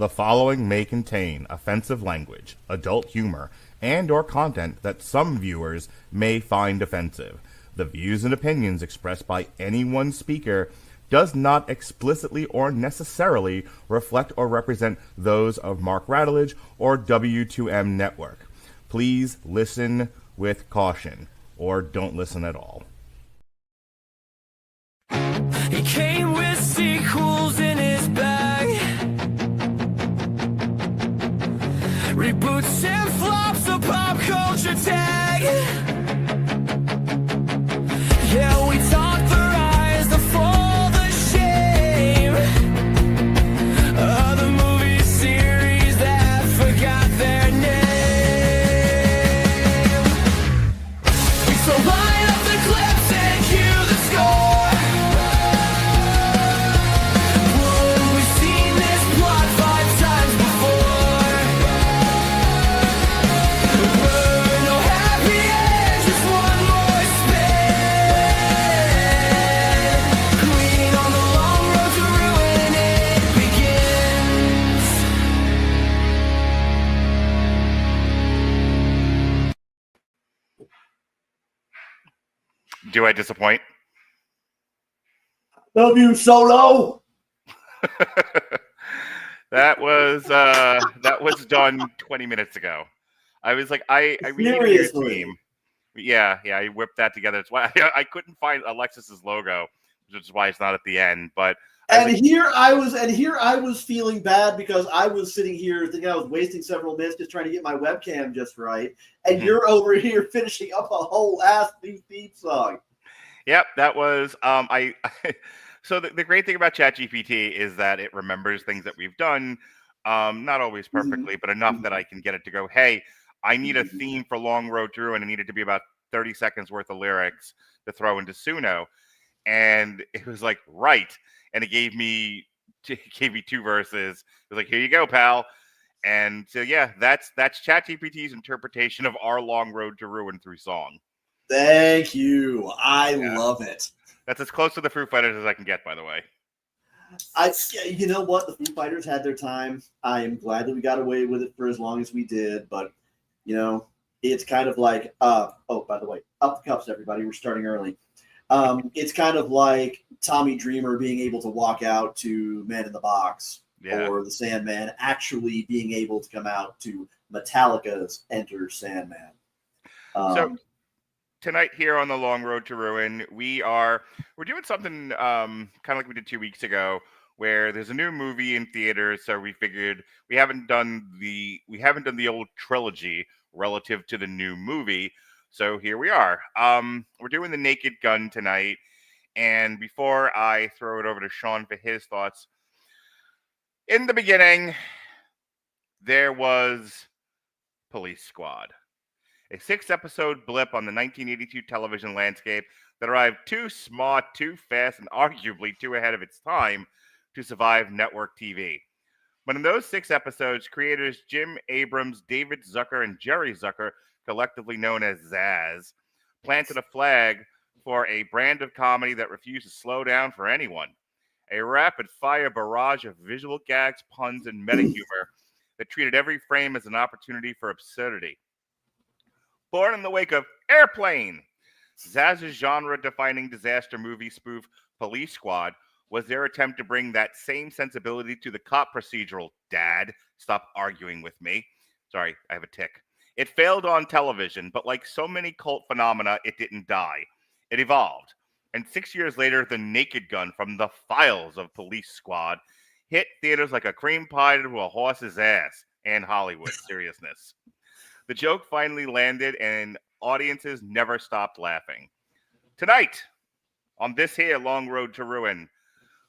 The following may contain offensive language, adult humor, and or content that some viewers may find offensive. The views and opinions expressed by any one speaker does not explicitly or necessarily reflect or represent those of Mark Radulich or W2M Network. Please listen with caution, or don't listen at all. He came with sequels in his bag, reboots and flops, a pop culture tag. Yeah, we talk the rise, the fall, the shame of the movie series that forgot their name. So line up the clips and cue the score. Do I disappoint? Love you, Solo. That was done 20 minutes ago. I was like, I really need a new theme. Yeah, I whipped that together. It's why I couldn't find Alexis's logo, which is why it's not at the end. But here I was feeling bad because I was sitting here thinking I was wasting several minutes just trying to get my webcam just right, and you're over here finishing up a whole ass new theme song. Yep, that was So the great thing about ChatGPT is that it remembers things that we've done, not always perfectly, but enough that I can get it to go, hey, I need a theme for Long Road to Ruin. I need it to be about 30 seconds worth of lyrics to throw into Suno. And it was like, right. And it gave me two verses. It was like, here you go, pal. And so, yeah, that's ChatGPT's interpretation of our Long Road to Ruin through song. Thank you. I love it. That's as close to the Foo Fighters as I can get, by the way. You know what? The Foo Fighters had their time. I am glad that we got away with it for as long as we did. But, you know, it's kind of like, by the way, up the cups, everybody. We're starting early. It's kind of like Tommy Dreamer being able to walk out to Man in the Box or the Sandman actually being able to come out to Metallica's Enter Sandman. So tonight here on the Long Road to Ruin, we're doing something kind of like we did 2 weeks ago, where there's a new movie in theaters. So we figured we haven't done the old trilogy relative to the new movie. So here we are. We're doing the Naked Gun tonight. And before I throw it over to Sean for his thoughts, in the beginning, there was Police Squad, a 6-episode blip on the 1982 television landscape that arrived too smart, too fast, and arguably too ahead of its time to survive network TV. But in those 6 episodes, creators Jim Abrams, David Zucker, and Jerry Zucker, collectively known as Zaz, planted a flag for a brand of comedy that refused to slow down for anyone. A rapid-fire barrage of visual gags, puns, and meta-humor that treated every frame as an opportunity for absurdity. Born in the wake of Airplane, Zaz's genre-defining disaster movie spoof Police Squad was their attempt to bring that same sensibility to the cop procedural. Dad, stop arguing with me. Sorry, I have a tick. It failed on television, but like so many cult phenomena, it didn't die. It evolved. And 6 years later, the Naked Gun from the files of Police Squad hit theaters like a cream pie to a horse's ass. And Hollywood, seriousness. The joke finally landed, and audiences never stopped laughing. Tonight, on this here Long Road to Ruin,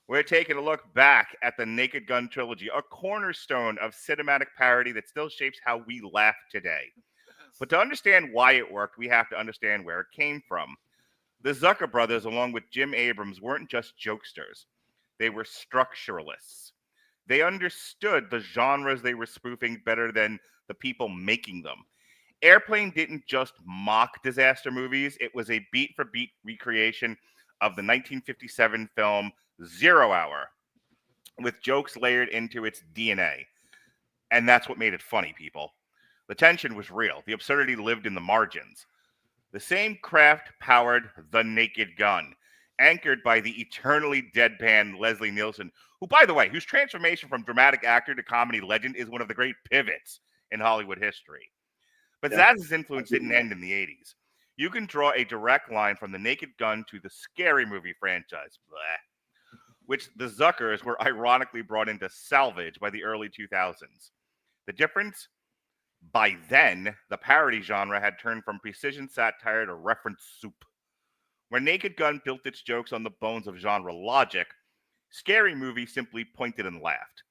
we're taking a look back at the Naked Gun Trilogy, a cornerstone of cinematic parody that still shapes how we laugh today. But to understand why it worked, we have to understand where it came from. The Zucker brothers, along with Jim Abrams, weren't just jokesters. They were structuralists. They understood the genres they were spoofing better than the people making them. Airplane didn't just mock disaster movies. It was a beat-for-beat recreation of the 1957 film 0 Hour, with jokes layered into its DNA. And that's what made it funny, people. The tension was real. The absurdity lived in the margins. The same craft powered The Naked Gun, anchored by the eternally deadpan Leslie Nielsen, who, by the way, whose transformation from dramatic actor to comedy legend is one of the great pivots in Hollywood history. But Zaz's influence didn't end in the 80s. You can draw a direct line from The Naked Gun to the Scary Movie franchise, which the Zuckers were ironically brought into salvage by the early 2000s. The difference? By then, the parody genre had turned from precision satire to reference soup. Where Naked Gun built its jokes on the bones of genre logic, Scary Movie simply pointed and laughed.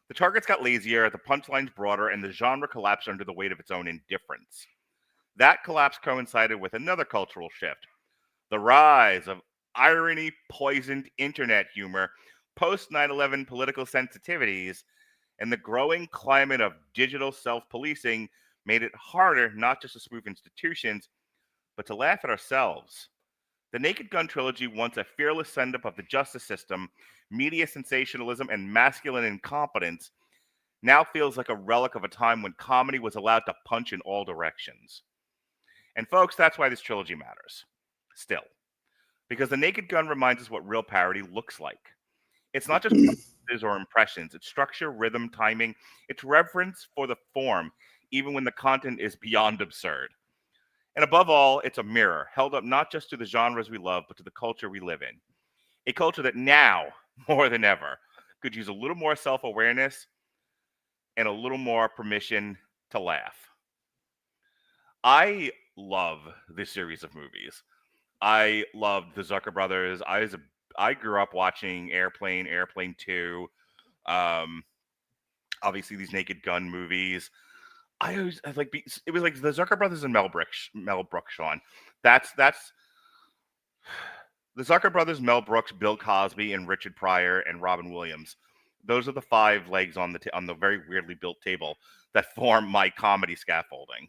The targets got lazier, the punchlines broader, and the genre collapsed under the weight of its own indifference. That collapse coincided with another cultural shift: the rise of irony-poisoned internet humor, post 9/11 political sensitivities, and the growing climate of digital self-policing made it harder not just to spoof institutions, but to laugh at ourselves. The Naked Gun Trilogy, once a fearless send-up of the justice system, media sensationalism, and masculine incompetence, now feels like a relic of a time when comedy was allowed to punch in all directions. And folks, that's why this trilogy matters. Still. Because The Naked Gun reminds us what real parody looks like. It's not just references or impressions. It's structure, rhythm, timing. It's reverence for the form, even when the content is beyond absurd. And above all, it's a mirror, held up not just to the genres we love, but to the culture we live in. A culture that now, more than ever, could use a little more self-awareness and a little more permission to laugh. I love this series of movies. I loved the Zucker brothers. I grew up watching Airplane, Airplane 2, obviously these Naked Gun movies. It was like the Zucker brothers and Mel Brooks, Sean. That's the Zucker brothers, Mel Brooks, Bill Cosby, and Richard Pryor and Robin Williams. Those are the five legs on the very weirdly built table that form my comedy scaffolding.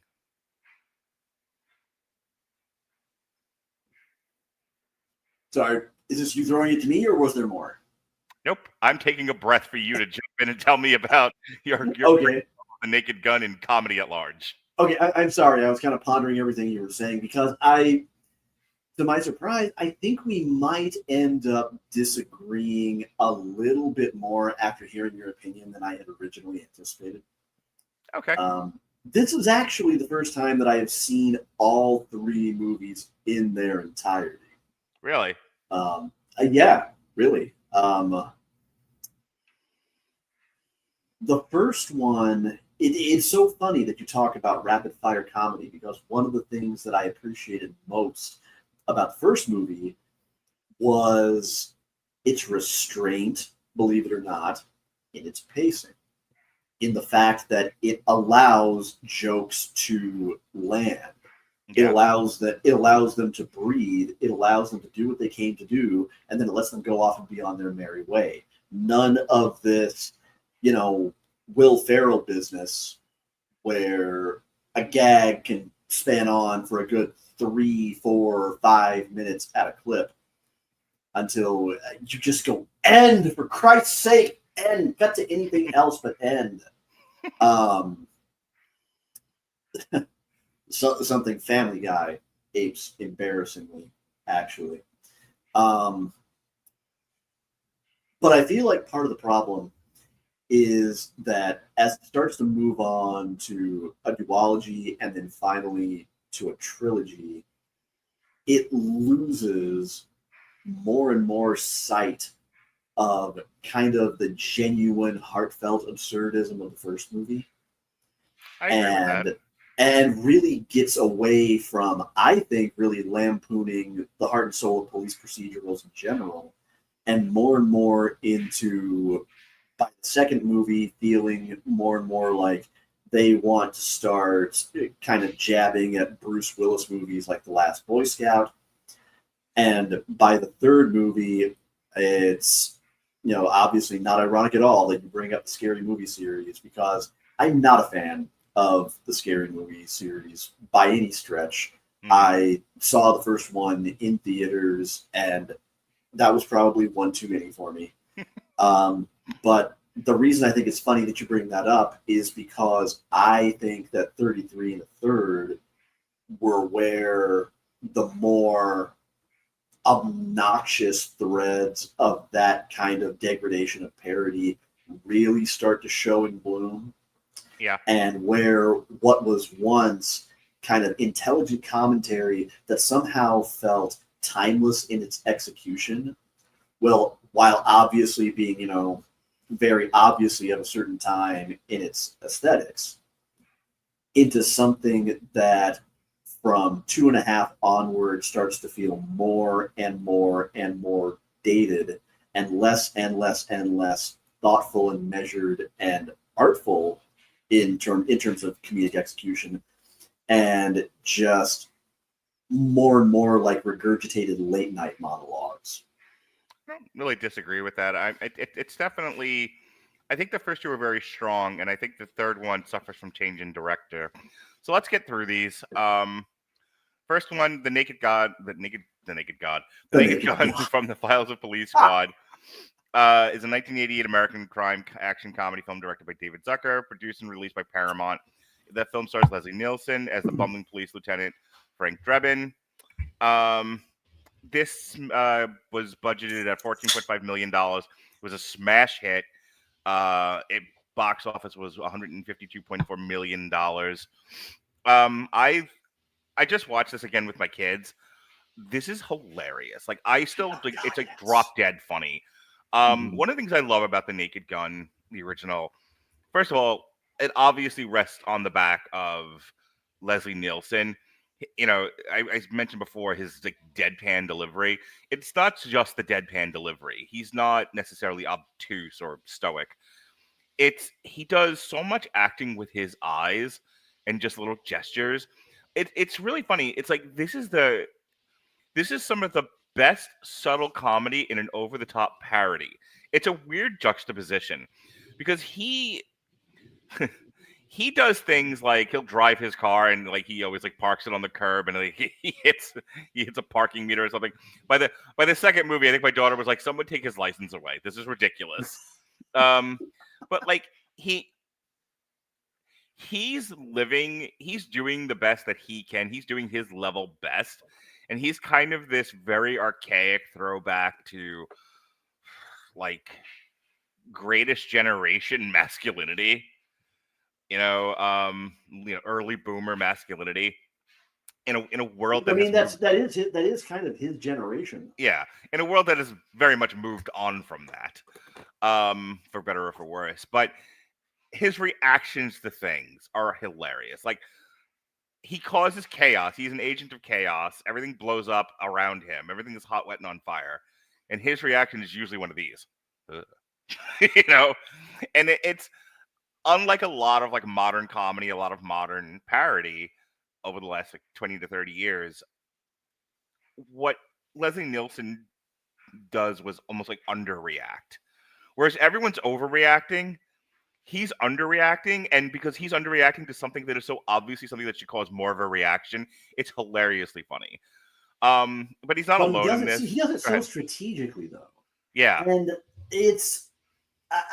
Sorry, is this you throwing it to me, or was there more? Nope, I'm taking a breath for you to jump in and tell me about your Okay. The Naked Gun and comedy at large. Okay, I'm sorry. I was kind of pondering everything you were saying because to my surprise, I think we might end up disagreeing a little bit more after hearing your opinion than I had originally anticipated. Okay. This was actually the first time that I have seen all three movies in their entirety. Really? Yeah, really. The first one, it's so funny that you talk about rapid fire comedy because one of the things that I appreciated most about the first movie was its restraint, believe it or not, in its pacing. In the fact that it allows jokes to land. Yeah. It allows them to breathe. It allows them to do what they came to do, and then it lets them go off and be on their merry way. None of this, Will Ferrell business where a gag can span on for a good 3, 4, 5 minutes at a clip until you just go, end, for Christ's sake, end. Cut to anything else but end. Something Family Guy apes embarrassingly, actually. But I feel like part of the problem is that as it starts to move on to a duology and then finally to a trilogy, it loses more and more sight of kind of the genuine, heartfelt absurdism of the first movie. I agree with that. And really gets away from, I think, really lampooning the heart and soul of police procedurals in general, and more into, by the second movie, feeling more and more like they want to start kind of jabbing at Bruce Willis movies like The Last Boy Scout. And by the third movie, it's, obviously not ironic at all that you bring up the Scary Movie series, because I'm not a fan of the Scary Movie series by any stretch. I saw the first one in theaters, and that was probably one too many for me. But the reason I think it's funny that you bring that up is because I think that 33 and a third were where the more obnoxious threads of that kind of degradation of parody really start to show and bloom. Yeah. And where what was once kind of intelligent commentary that somehow felt timeless in its execution, well, while obviously being, very obviously of a certain time in its aesthetics, into something that from 2.5 onward starts to feel more and more and more dated and less and less thoughtful and measured and artful in terms of comedic execution, and just more and more like regurgitated late night monologues. I don't really disagree with that. It's definitely. I think the first two were very strong, and I think the third one suffers from change in director. So let's get through these. First one, the Naked Gun from the Files of Police Squad, is a 1988 American crime action comedy film directed by David Zucker, produced and released by Paramount. The film stars Leslie Nielsen as the bumbling police lieutenant Frank Drebin. This was budgeted at $14.5 million. It was a smash hit. It box office was $152.4 million. I just watched this again with my kids. This is hilarious. Like, I still think it's like drop dead funny. One of the things I love about the Naked Gun, the original, first of all, it obviously rests on the back of Leslie Nielsen. I mentioned before his like deadpan delivery. It's not just the deadpan delivery. He's not necessarily obtuse or stoic. He does so much acting with his eyes and just little gestures. It's really funny. It's like this is some of the best subtle comedy in an over the top parody. It's a weird juxtaposition because he does things like he'll drive his car and like he always like parks it on the curb and like he hits a parking meter or something. By the second movie, I think my daughter was like, "Someone take his license away. This is ridiculous." But like he's doing the best that he can. He's doing his level best. And he's kind of this very archaic throwback to like greatest generation masculinity, early boomer masculinity in a world that that is kind of his generation. Yeah, in a world that has very much moved on from that, for better or for worse. But his reactions to things are hilarious. Like, he causes chaos. He's an agent of chaos. Everything blows up around him. Everything is hot, wet, and on fire. And his reaction is usually one of these. And it's unlike a lot of like modern comedy, a lot of modern parody over the last like 20 to 30 years. What Leslie Nielsen does was almost like underreact. Whereas everyone's overreacting, he's underreacting, and because he's underreacting to something that is so obviously something that should cause more of a reaction, it's hilariously funny. But he's not alone in this. He does it so strategically, though. Yeah. And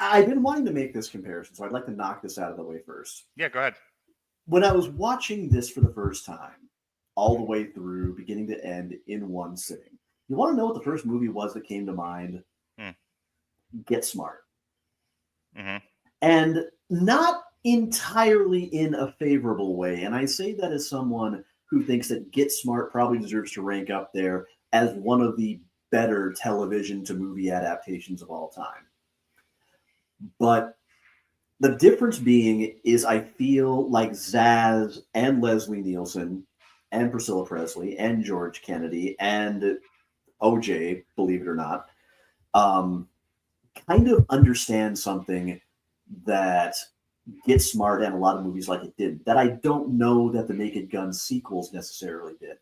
I've been wanting to make this comparison, so I'd like to knock this out of the way first. Yeah, go ahead. When I was watching this for the first time, all the way through, beginning to end, in one sitting, you want to know what the first movie was that came to mind? Get Smart. Mm-hmm. And not entirely in a favorable way. And I say that as someone who thinks that Get Smart probably deserves to rank up there as one of the better television to movie adaptations of all time. But the difference being is I feel like Zaz and Leslie Nielsen and Priscilla Presley and George Kennedy and OJ, believe it or not, kind of understand something that Get Smart and a lot of movies like it did, that I don't know that the Naked Gun sequels necessarily did.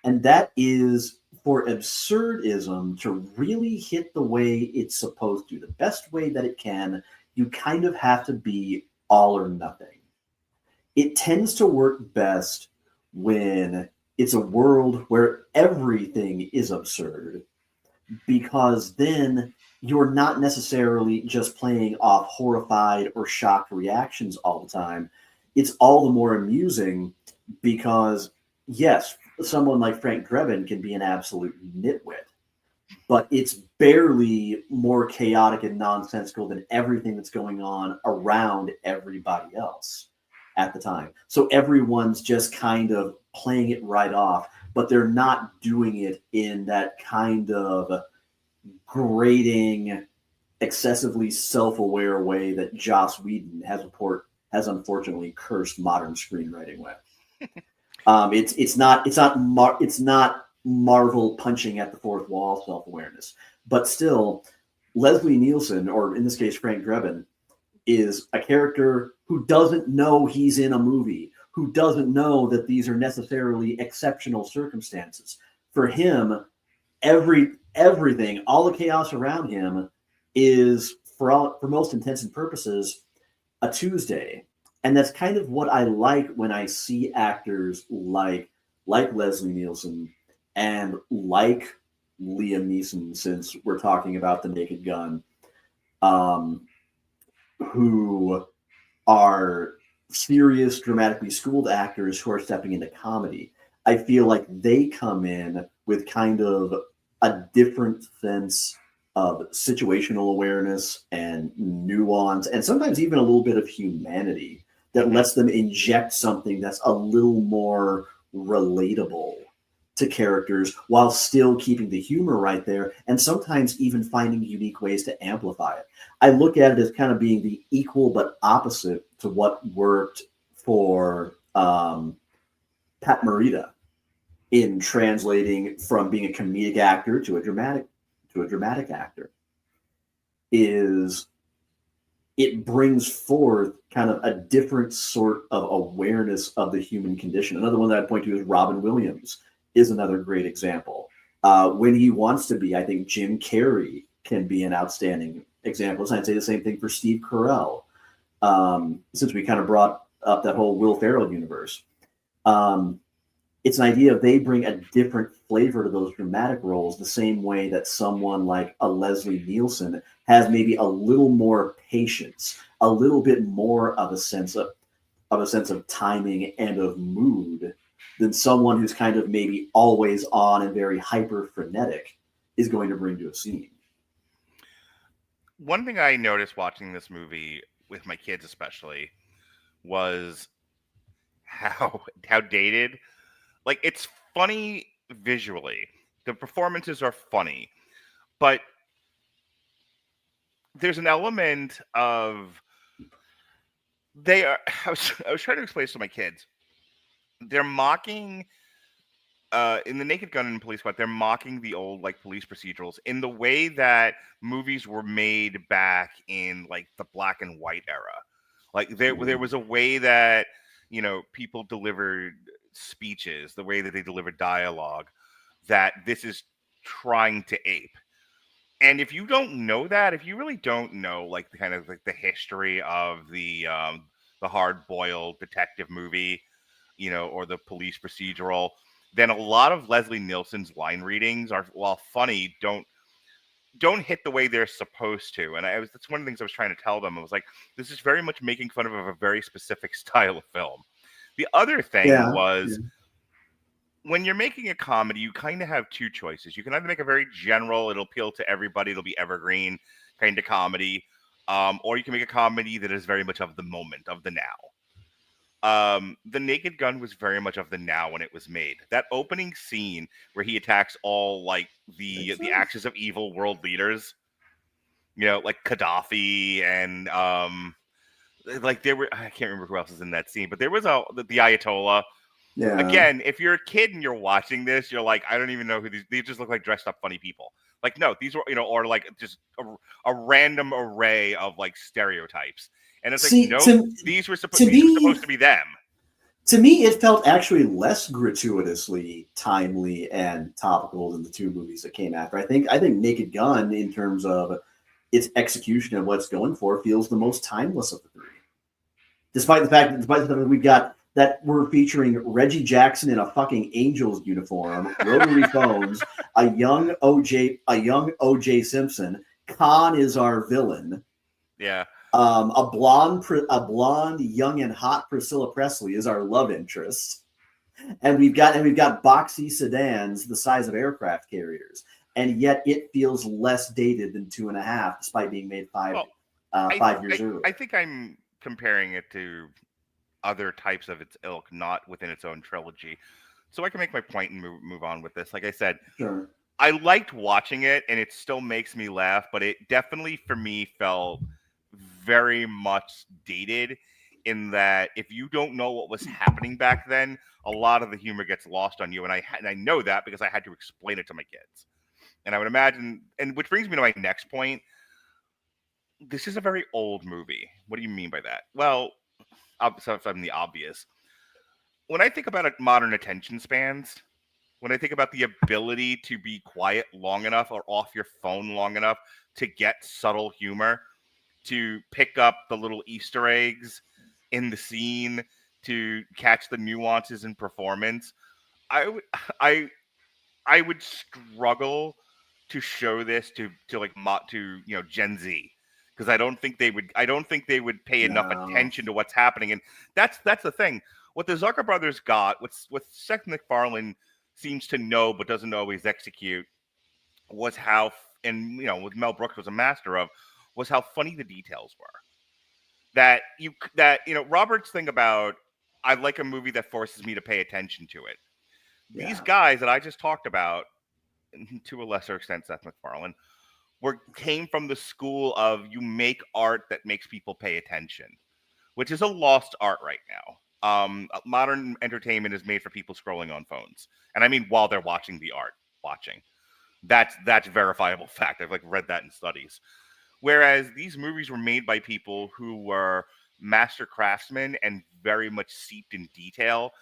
And that is for absurdism to really hit the way it's supposed to, the best way that it can, you kind of have to be all or nothing. It tends to work best when it's a world where everything is absurd, because then you're not necessarily just playing off horrified or shocked reactions all the time. It's all the more amusing because, yes, someone like Frank Drebin can be an absolute nitwit, but it's barely more chaotic and nonsensical than everything that's going on around everybody else at the time. So everyone's just kind of playing it right off, but they're not doing it in that kind of grating, excessively self-aware way that Joss Whedon has unfortunately cursed modern screenwriting with. It's not Marvel punching at the fourth wall self-awareness, but still, Leslie Nielsen, or in this case Frank Drebin, is a character who doesn't know he's in a movie, who doesn't know that these are necessarily exceptional circumstances. For him, everything, all the chaos around him is, for most intents and purposes, a Tuesday. And that's kind of what I like when I see actors like Leslie Nielsen and like Liam Neeson, since we're talking about the Naked Gun, who are serious, dramatically schooled actors who are stepping into comedy. I feel like they come in with kind of a different sense of situational awareness and nuance, and sometimes even a little bit of humanity that lets them inject something that's a little more relatable to characters while still keeping the humor right there, and sometimes even finding unique ways to amplify it. I look at it as kind of being the equal but opposite to what worked for Pat Morita in translating from being a comedic actor to a dramatic actor. Is it brings forth kind of a different sort of awareness of the human condition. Another one that I'd point to is Robin Williams is another great example. When he wants to be, I think Jim Carrey can be an outstanding example. So I'd say the same thing for Steve Carell, since we kind of brought up that whole Will Ferrell universe. It's an idea of they bring a different flavor to those dramatic roles, the same way that someone like a Leslie Nielsen has maybe a little more patience, a little bit more of a sense of timing and of mood than someone who's kind of maybe always on and very hyper frenetic is going to bring to a scene. One thing I noticed watching this movie with my kids especially was how dated. Like, it's funny visually. The performances are funny, but there's an element of I was trying to explain this to my kids. They're mocking in the Naked Gun and Police Squad, they're mocking the old like police procedurals in the way that movies were made back in like the black and white era. Like there was a way that, you know, people delivered speeches, the way that they delivered dialogue, that this is trying to ape. And if you don't know that, if you really don't know like the kind of like the history of the hard-boiled detective movie, you know, or the police procedural, then a lot of Leslie Nielsen's line readings are, while funny, don't hit the way they're supposed to. And that's one of the things I was trying to tell them. I was like, this is very much making fun of a very specific style of film. The other thing was, when you're making a comedy, you kind of have two choices. You can either make a very general, it'll appeal to everybody, it'll be evergreen kind of comedy, or you can make a comedy that is very much of the moment, of the now. The Naked Gun was very much of the now when it was made. That opening scene where he attacks all like the axis of evil world leaders, you know, like Gaddafi and like there were, I can't remember who else is in that scene, but there was the Ayatollah. Yeah. Again, if you're a kid and you're watching this, you're like, I don't even know who these just look like dressed up funny people. Like, no, these were, you know, or like just a random array of like stereotypes. And it's like, no, these were supposed to be them. To me, it felt actually less gratuitously timely and topical than the two movies that came after. I think Naked Gun, in terms of its execution and what it's going for, feels the most timeless of the three. Despite the fact that we've got that were featuring Reggie Jackson in a fucking Angels uniform, rotary phones, a young OJ Simpson. Khan is our villain. Yeah. A blonde, young and hot Priscilla Presley is our love interest. And we've got boxy sedans the size of aircraft carriers. And yet it feels less dated than 2.5, despite being made 5 years earlier. I think I'm comparing it to other types of its ilk, not within its own trilogy. So I can make my point and move on with this. Like I said, Sure. I liked watching it, and it still makes me laugh, but it definitely, for me, felt very much dated in that if you don't know what was happening back then, a lot of the humor gets lost on you. And I know that because I had to explain it to my kids. And I would imagine, and which brings me to my next point. This is a very old movie. What do you mean by that? Well, I'm the obvious. When I think about modern attention spans, when I think about the ability to be quiet long enough or off your phone long enough to get subtle humor, to pick up the little Easter eggs in the scene, to catch the nuances in performance, I would struggle to show this to Gen Z, because I don't think they would pay enough attention to what's happening. And that's the thing. What the Zucker brothers got, what Seth MacFarlane seems to know but doesn't always execute, was how, and what Mel Brooks was a master of, was how funny the details were. That Robert's thing about, I like a movie that forces me to pay attention to it. Yeah. These guys that I just talked about, to a lesser extent Seth MacFarlane, came from the school of, you make art that makes people pay attention, which is a lost art right now. Modern entertainment is made for people scrolling on phones, and I mean while they're watching the art. That's verifiable fact. I've read that in studies. Whereas these movies were made by people who were master craftsmen and very much seeped in detail.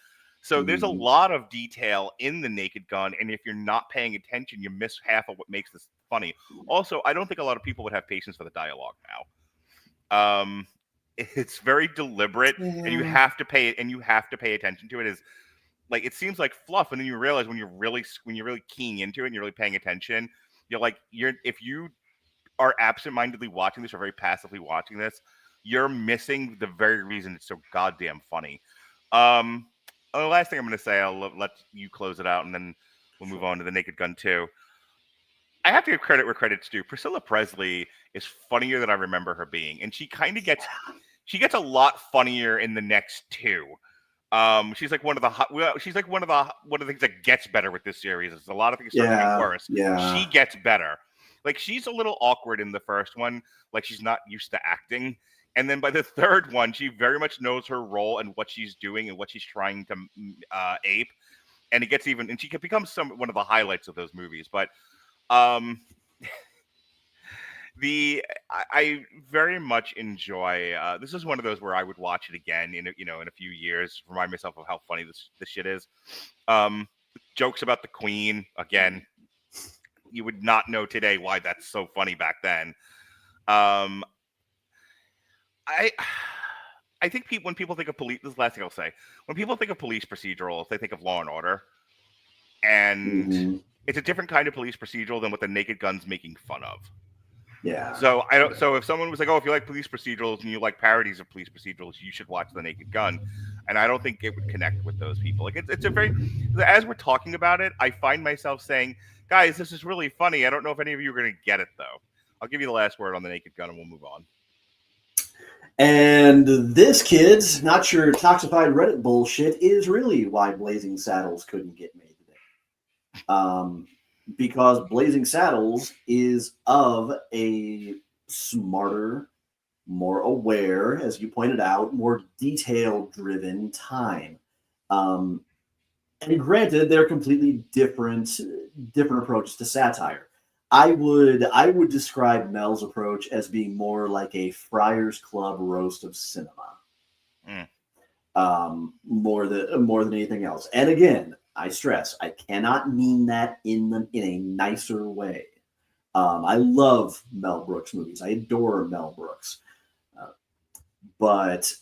So there's a lot of detail in the Naked Gun, and if you're not paying attention, you miss half of what makes this funny. Also, I don't think a lot of people would have patience for the dialogue now. It's very deliberate, and you have to pay attention to it. It seems like fluff, and then you realize when you're really keying into it and you're really paying attention, if you are absentmindedly watching this or very passively watching this, you're missing the very reason it's so goddamn funny. The last thing I'm going to say, I'll let you close it out, and then we'll move on to the Naked Gun 2. I have to give credit where credit's due. Priscilla Presley is funnier than I remember her being, and she gets a lot funnier in the next two. She's like one of the things that gets better with this series. Is a lot of things start to get worse. Yeah. She gets better. She's a little awkward in the first one, she's not used to acting. And then by the third one, she very much knows her role and what she's doing and what she's trying to ape. And it gets and she becomes one of the highlights of those movies. But I very much enjoy. This is one of those where I would watch it again in a few years, remind myself of how funny this shit is. Jokes about the Queen, again, you would not know today why that's so funny back then. I think when people think of police, this is the last thing I'll say. When people think of police procedurals, they think of Law and Order, and it's a different kind of police procedural than what the Naked Gun's making fun of. Yeah. So So if someone was like, "Oh, if you like police procedurals and you like parodies of police procedurals, you should watch the Naked Gun," and I don't think it would connect with those people. It's a very, as we're talking about it, I find myself saying, "Guys, this is really funny. I don't know if any of you are going to get it though." I'll give you the last word on the Naked Gun, and we'll move on. And this, kids, not your toxified Reddit bullshit, is really why Blazing Saddles couldn't get made today. Because Blazing Saddles is of a smarter, more aware, as you pointed out, more detail-driven time. And granted, they're completely different approaches to satire. I would describe Mel's approach as being more like a Friars Club roast of cinema, more than anything else. And again, I stress, I cannot mean that in a nicer way. I love Mel Brooks movies. I adore Mel Brooks, but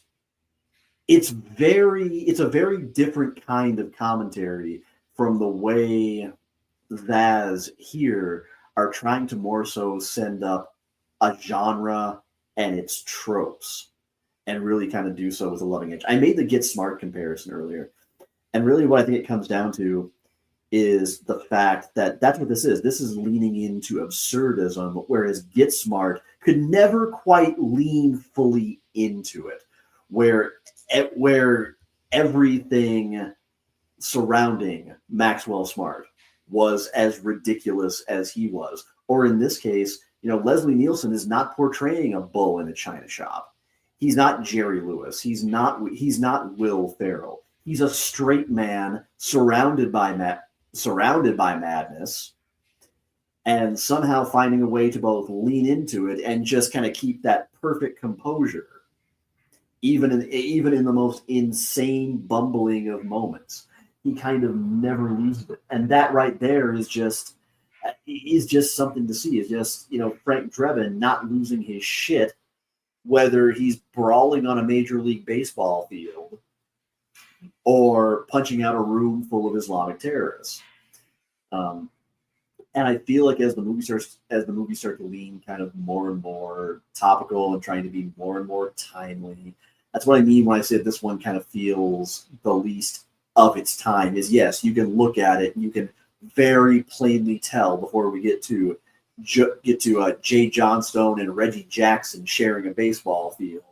it's a very different kind of commentary from the way Vaz here are trying to more so send up a genre and its tropes and really kind of do so with a loving edge. I made the Get Smart comparison earlier. And really what I think it comes down to is the fact that that's what this is. This is leaning into absurdism, whereas Get Smart could never quite lean fully into it, where everything surrounding Maxwell Smart was as ridiculous as he was. Or in this case, Leslie Nielsen is not portraying a bull in a china shop. He's not Jerry Lewis. He's not Will Ferrell. He's a straight man surrounded by madness, and somehow finding a way to both lean into it and just kind of keep that perfect composure, even in the most insane bumbling of moments. He kind of never loses it, and that right there is just something to see. Is just Frank Drebin not losing his shit, whether he's brawling on a Major League Baseball field or punching out a room full of Islamic terrorists. And I feel like as the movie starts to lean kind of more and more topical and trying to be more and more timely, that's what I mean when I say this one kind of feels the least of its time. Is yes, you can look at it and you can very plainly tell before we get to Jay Johnstone and Reggie Jackson sharing a baseball field,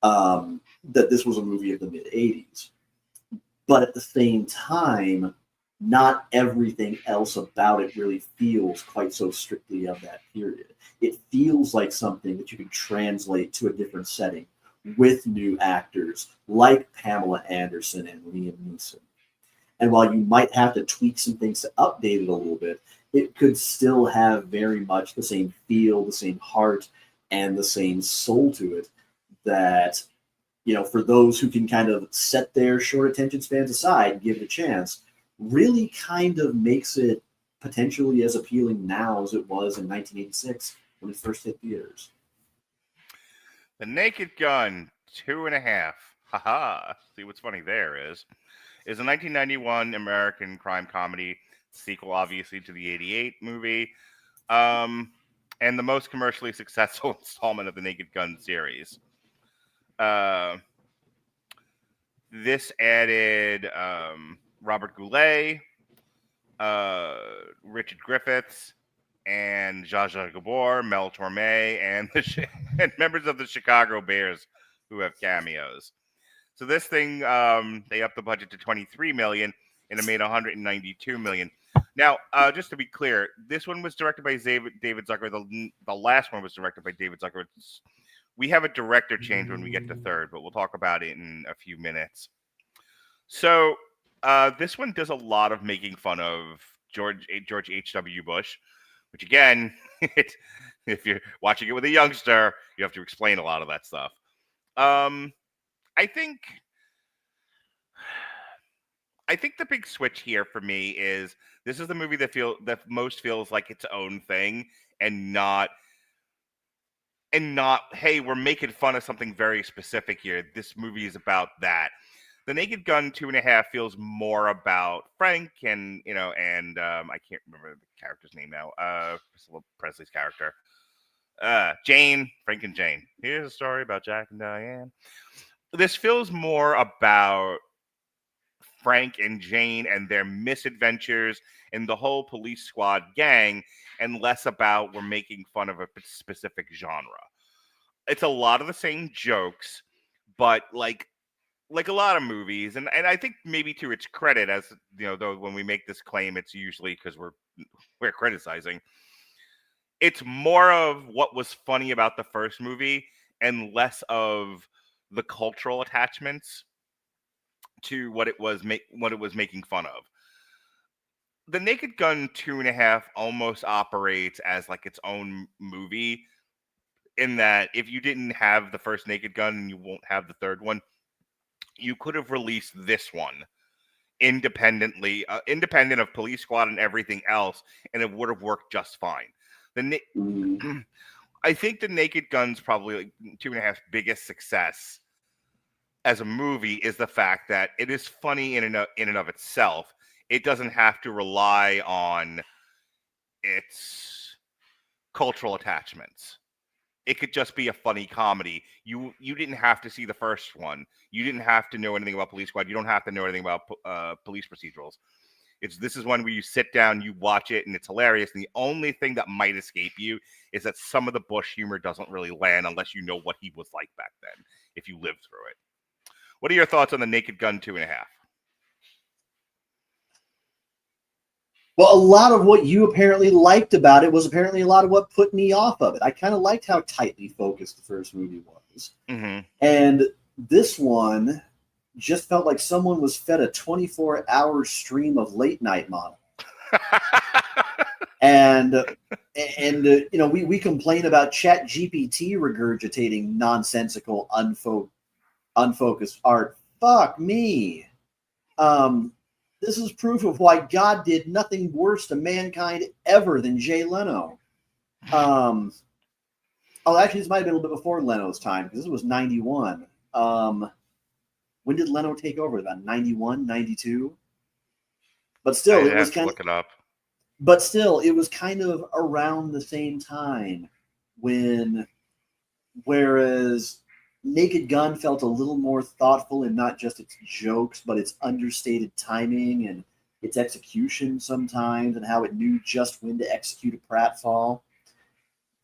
that this was a movie of the mid '80s. But at the same time, not everything else about it really feels quite so strictly of that period. It feels like something that you can translate to a different setting with new actors like Pamela Anderson and Liam Neeson. And while you might have to tweak some things to update it a little bit, it could still have very much the same feel, the same heart, and the same soul to it that, for those who can kind of set their short attention spans aside and give it a chance, really kind of makes it potentially as appealing now as it was in 1986 when it first hit theaters. The Naked Gun 2.5. Haha. See what's funny there is a 1991 American crime comedy, sequel obviously to the '88 movie, and the most commercially successful installment of the Naked Gun series. This added Robert Goulet, Richard Griffiths, and Zsa Zsa Gabor, Mel Torme, and and members of the Chicago Bears who have cameos. So this thing, they upped the budget to $23 million, and it made $192 million. Now, just to be clear, this one was directed by David Zucker. The last one was directed by David Zucker. We have a director change when we get to third, but we'll talk about it in a few minutes. So this one does a lot of making fun of George H.W. Bush, which again, if you're watching it with a youngster, you have to explain a lot of that stuff. I think the big switch here for me is this is the movie that most feels like its own thing and not, hey, we're making fun of something very specific here. This movie is about that. The Naked Gun 2.5 feels more about Frank and I can't remember the character's name now. Priscilla Presley's character, Jane, Frank and Jane. Here's a story about Jack and Diane. This feels more about Frank and Jane and their misadventures and the whole police squad gang, and less about we're making fun of a specific genre. It's a lot of the same jokes, but like a lot of movies, and I think maybe to its credit, as though when we make this claim, it's usually because we're criticizing. It's more of what was funny about the first movie and less of the cultural attachments to what it was making fun of. The Naked Gun 2.5 almost operates as like its own movie, in that if you didn't have the first Naked Gun and you won't have the third one, you could have released this one independently, independent of Police Squad and everything else, and it would have worked just fine. I think the Naked Gun's probably like 2.5's biggest success as a movie is the fact that it is funny in and of itself. It doesn't have to rely on its cultural attachments. It could just be a funny comedy. You didn't have to see the first one. You didn't have to know anything about Police Squad. You don't have to know anything about police procedurals. This is one where you sit down, you watch it, and it's hilarious. And the only thing that might escape you is that some of the Bush humor doesn't really land unless you know what he was like back then, if you lived through it. What are your thoughts on the Naked Gun 2.5? Well, a lot of what you apparently liked about it was apparently a lot of what put me off of it. I kind of liked how tightly focused the first movie was. Mm-hmm. And this one just felt like someone was fed a 24-hour stream of late night monologue. and you know, we complain about ChatGPT regurgitating nonsensical, unfocused art. Fuck me. This is proof of why God did nothing worse to mankind ever than Jay Leno. Actually, this might have been a little bit before Leno's time, because this was 91. When did Leno take over? About 91, 92? But still, it was kind of... look it up. But still, it was kind of around the same time whereas Naked Gun felt a little more thoughtful in not just its jokes, but its understated timing and its execution sometimes, and how it knew just when to execute a pratfall.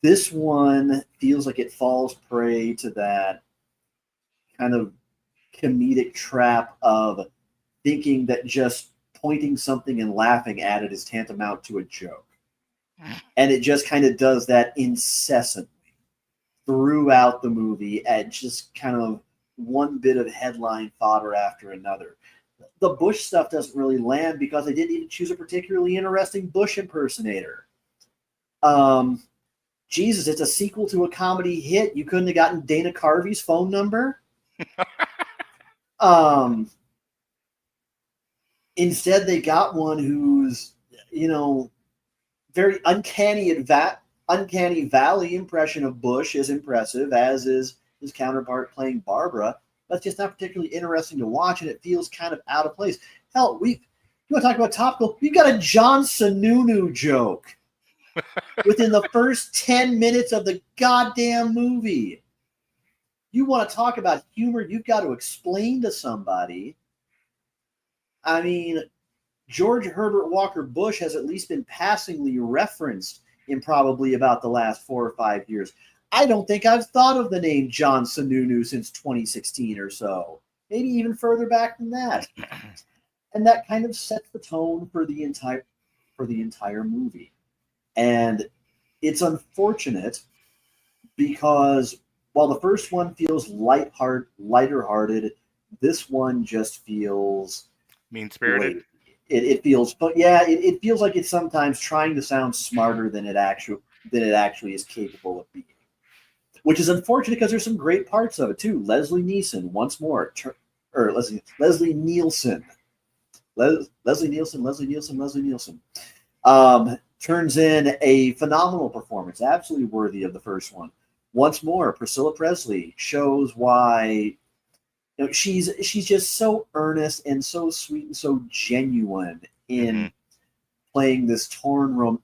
This one feels like it falls prey to that kind of comedic trap of thinking that just pointing something and laughing at it is tantamount to a joke. And it just kind of does that incessantly throughout the movie at just kind of one bit of headline fodder after another. The Bush stuff doesn't really land because they didn't even choose a particularly interesting Bush impersonator. Jesus, it's a sequel to a comedy hit. You couldn't have gotten Dana Carvey's phone number? Instead, they got one who's, you know, very uncanny Valley impression of Bush is impressive, as is his counterpart playing Barbara. But it's just not particularly interesting to watch, and it feels kind of out of place. Hell, you want to talk about topical? You got a John Sununu joke within the first 10 minutes of the goddamn movie. You want to talk about humor, you've got to explain to somebody. I mean, George Herbert Walker Bush has at least been passingly referenced in probably about the last 4 or 5 years. I don't think I've thought of the name John Sununu since 2016 or so. Maybe even further back than that. And that kind of sets the tone for the entire movie. And it's unfortunate because while the first one feels lighter-hearted, this one just feels mean-spirited. It feels, but yeah, it feels like it's sometimes trying to sound smarter than it actually is capable of being, which is unfortunate because there's some great parts of it too. Leslie Nielsen once more, Leslie Nielsen turns in a phenomenal performance, absolutely worthy of the first one. Once more, Priscilla Presley shows why. You know, she's just so earnest and so sweet and so genuine in playing this torn,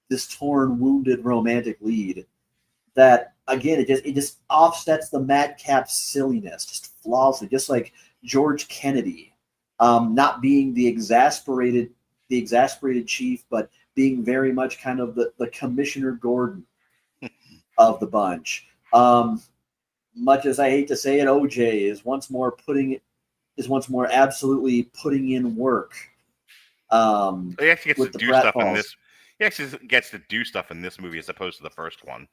wounded romantic lead that again it just offsets the madcap silliness just flawlessly, just like George Kennedy, not being the exasperated chief, but being very much kind of the Commissioner Gordon of the bunch. Much as I hate to say it, OJ is once more absolutely putting in work. He actually gets to do stuff in this. He actually gets to do stuff in this movie as opposed to the first one.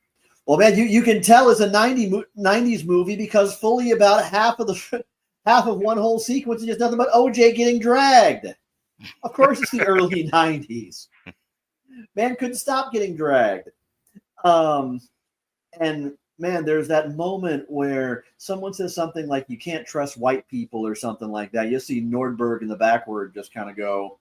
Well, man, you can tell it's a 90s movie because fully about half of one whole sequence is just nothing but OJ getting dragged. Of course, it's the early 90s. Man couldn't stop getting dragged. And man, there's that moment where someone says something like, you can't trust white people or something like that. You'll see Nordberg in the backward just kind of go.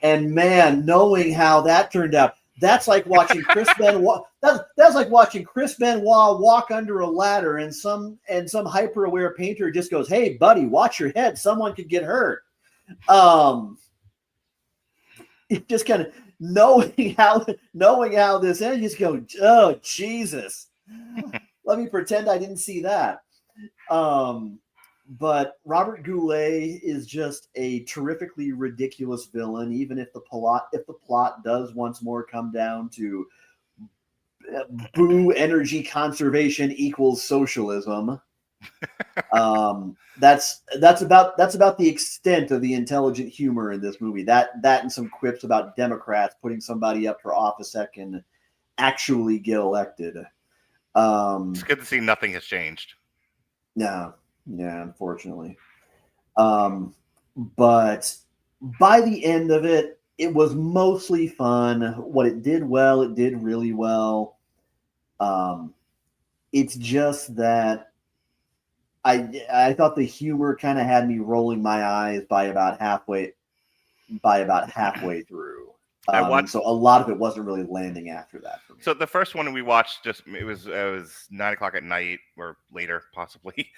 And man, knowing how that turned out, That's like watching Chris Benoit. That's like watching Chris Benoit walk under a ladder, and some hyper aware painter just goes, "Hey, buddy, watch your head. Someone could get hurt." It just kind of knowing how this ends, you just go, "Oh Jesus, let me pretend I didn't see that." But Robert Goulet is just a terrifically ridiculous villain, even if the plot does once more come down to boo energy conservation equals socialism. That's about the extent of the intelligent humor in this movie. That and some quips about Democrats putting somebody up for office that can actually get elected. It's good to see nothing has changed. No. Yeah, unfortunately. But by the end of it, it was mostly fun. What it did well, it did really well. It's just that I thought the humor kind of had me rolling my eyes by about halfway through. So a lot of it wasn't really landing after that for me. So the first one we watched, it was 9:00 at night or later possibly,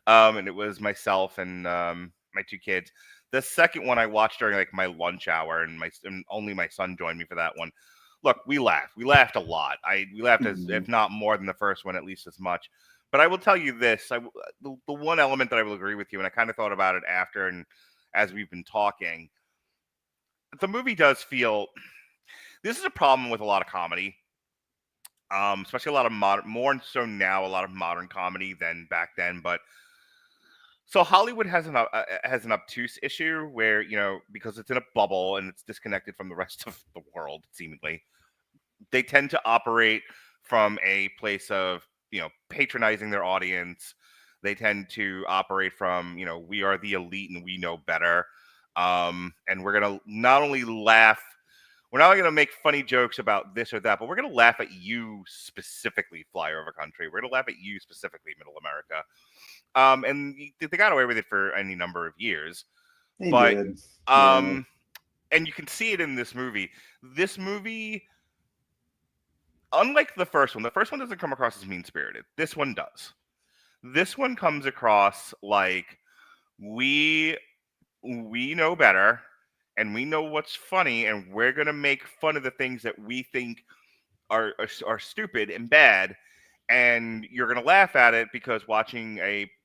and it was myself and my two kids. The second one I watched during like my lunch hour, and only my son joined me for that one. Look, we laughed a lot. We laughed as if not more than the first one, at least as much. But I will tell you this: the one element that I will agree with you, and I kind of thought about it after and as we've been talking. The movie does feel. This is a problem with a lot of comedy, especially a lot of more so now, a lot of modern comedy than back then. But so Hollywood has an obtuse issue where, because it's in a bubble and it's disconnected from the rest of the world, seemingly, they tend to operate from a place of patronizing their audience. They tend to operate from we are the elite and we know better. And we're going to not only laugh, we're not going to make funny jokes about this or that, but we're going to laugh at you specifically, flyover country. We're going to laugh at you specifically, middle America. And they got away with it for any number of years. They did. And you can see it in this movie. This movie, unlike the first one doesn't come across as mean-spirited. This one does. This one comes across like we know better, and we know what's funny, and we're going to make fun of the things that we think are stupid and bad, and you're going to laugh at it because watching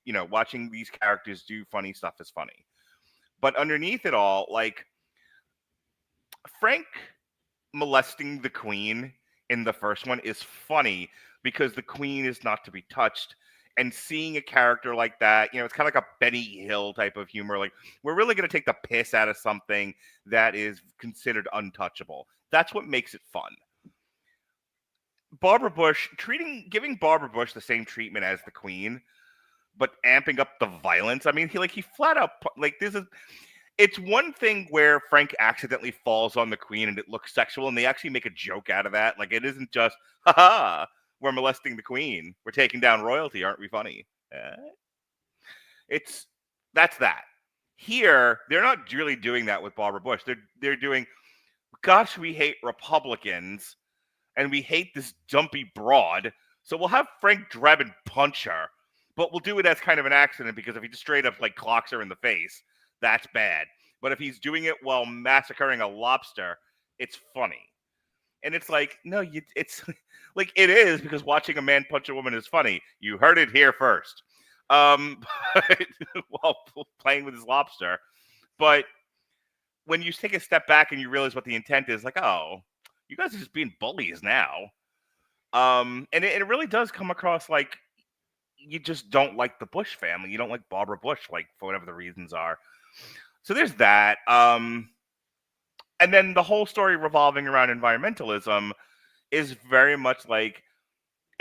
these characters do funny stuff is funny. But underneath it all, like Frank molesting the Queen in the first one is funny because the Queen is not to be touched. And seeing a character like that, it's kind of like a Benny Hill type of humor. Like, we're really going to take the piss out of something that is considered untouchable. That's what makes it fun. Barbara Bush, giving Barbara Bush the same treatment as the Queen, but amping up the violence. I mean, he flat out, it's one thing where Frank accidentally falls on the Queen and it looks sexual, and they actually make a joke out of that. Like, it isn't just, haha, we're molesting the Queen. We're taking down royalty. Aren't we funny? That's that. Here, they're not really doing that with Barbara Bush. They're doing, gosh, we hate Republicans, and we hate this dumpy broad. So we'll have Frank Drebin punch her, but we'll do it as kind of an accident because if he just straight up clocks her in the face, that's bad. But if he's doing it while massacring a lobster, it's funny. And it's like, no, it's like it is, because watching a man punch a woman is funny. You heard it here first. While playing with his lobster. But when you take a step back and you realize what the intent is, like, oh, you guys are just being bullies now. And it really does come across like you just don't like the Bush family. You don't like Barbara Bush, for whatever the reasons are. So there's that. And then the whole story revolving around environmentalism is very much like